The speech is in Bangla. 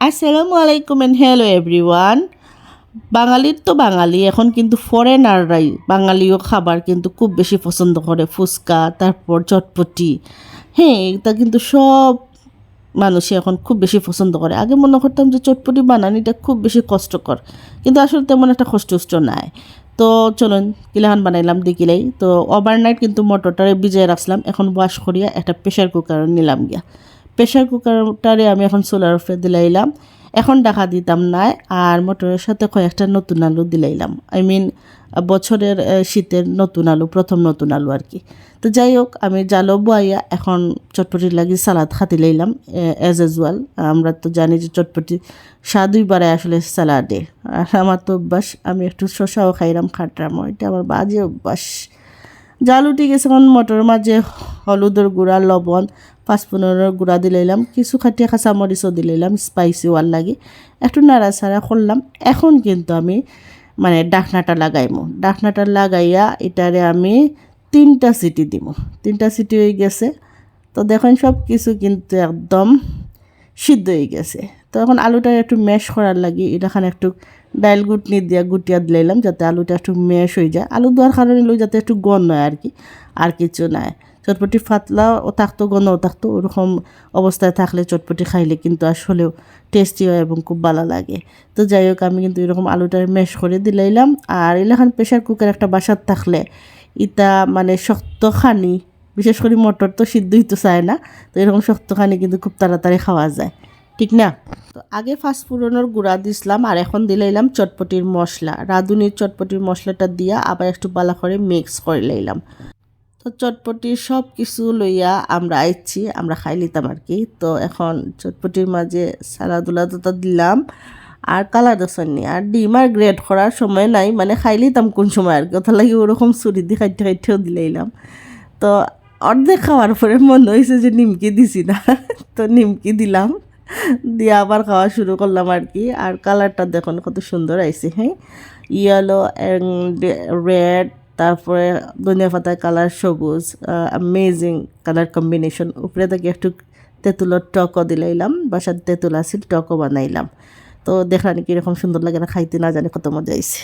আসসালামু আলাইকুম এন্ড হ্যালো এভরিওয়ান। বাঙালির তো বাঙালি, এখন কিন্তু ফরেনাররাই বাঙালিও খাবার কিন্তু খুব বেশি পছন্দ করে, ফুচকা, তারপর চটপটি। হ্যাঁ, এটা কিন্তু সব মানুষই এখন খুব বেশি পছন্দ করে। আগে মনে করতাম যে চটপটি বানানিটা খুব বেশি কষ্টকর, কিন্তু আসলে তেমন একটা কষ্ট নাই। তো চলুন কিলাহান বানাইলাম দেখিলাই। তো ওভারনাইট কিন্তু মটরটারে ভিজিয়ে রাখলাম, এখন ওয়াশ করিয়া একটা প্রেশার কুকার নিলাম গিয়া। প্রেশার কুকারটারে আমি এখন সোলার উপরে দিলাইলাম। এখন ঢাকা দিতাম না, আর মটরের সাথে কয়েকটা নতুন আলু দিলাইলাম। বছরের শীতের নতুন আলু, প্রথম নতুন আলু আর কি। তো যাই হোক, আমি জালো বয়াইয়া এখন চটপটির লাগি সালাদ খাতি লাইলাম অ্যাজ ইউজুয়াল। আমরা তো জানি যে চটপটি স্বাদই বাড়ায় আসলে সালাডে। আর আমার তো অভ্যাস, আমি একটু শসাও খাইলাম, খাটলাম, এটা আমার বাজে অভ্যাস। জাল উঠে গেছে, এখন মটরের মাঝে হলুদের গুঁড়া, লবণ, পাঁচফোড়নের গুঁড়া দিলাইলাম, কিছু খাটিয়া কাঁচামরিচও দিলাইলাম স্পাইসি ওয়ার লাগে। একটু নাড়াচাড়া করলাম। এখন কিন্তু আমি ডাকনাটা লাগাইমো। ডাকনাটা লাগাইয়া এটারে আমি 3টা সিটি দিব। 3টা সিটি হয়ে গেছে। তো দেখুন সব কিছু কিন্তু একদম সিদ্ধ হয়ে গেছে। তো এখন আলুটা একটু ম্যাশ করার লাগি এটাখানে একটু ডাইল গুটনি দিয়া গুটিয়া দিলাম, যাতে আলুটা একটু ম্যাশ হয়ে যায়। আলু দেওয়ার কারণে যাতে একটু গন হয় আর কি, আর কিছু নাই। চটপটি ফাতলাও থাকতো, গনও থাকতো, ওরকম অবস্থায় থাকলে চটপটি খাইলে কিন্তু আসলেও টেস্টি হয় এবং খুব ভালো লাগে। তো যাই হোক, আমি কিন্তু এরকম আলুটা ম্যাশ করে দিলাইলাম। আর এলাকান প্রেশার কুকার একটা বাসার থাকলে ইটা শক্ত খানি, বিশেষ করে মটর তো সিদ্ধই তো চায় না, তো এরকম শক্ত খানি কিন্তু খুব তাড়াতাড়ি খাওয়া যায়, ঠিক না? তো আগে পাঁচফোড়নের গুঁড়া দিছিলাম, আর এখন দিলাইলাম চটপটির মশলা। রাঁধুনির চটপটির মশলাটা দিয়া আবার একটু ভালো করে মিক্স করে লইলাম। তো চটপটির সব কিছু লইয়া আমরা আইছি, আমরা খাই লিতাম আর কি। তো এখন চটপটির মাঝে সালাদুলা তো দিলাম, আর কালার দশনি, আর ডিম আর গ্রেড করার সময় নাই, খাই লিতাম কোন সময় আর কি, ওটা লাগে ওরকম ছুরি দিয়ে খাইতেও দিলাইলাম। তো অর্ধেক খাওয়ার পরে মনে হয়েছে যে নিমকি দিছি না, তো নিমকি দিলাম, দিয়ে আবার খাওয়া শুরু করলাম আর কি। আর কালারটা দেখুন কত সুন্দর আইছে। হ্যাঁ, ইয়েলো অ্যান্ড রেড, তারপরে ধনিয়া পাতার কালার সবুজ, অ্যামেজিং কালার কম্বিনেশন। উপরে থেকে একটু তেঁতুলের টকও দিলাইলাম, বাসার তেঁতুল আছে, টকও বানাইলাম। তো দেখলাম কীরকম সুন্দর লাগে না খাইতে, না জানি কত মজা আইছে।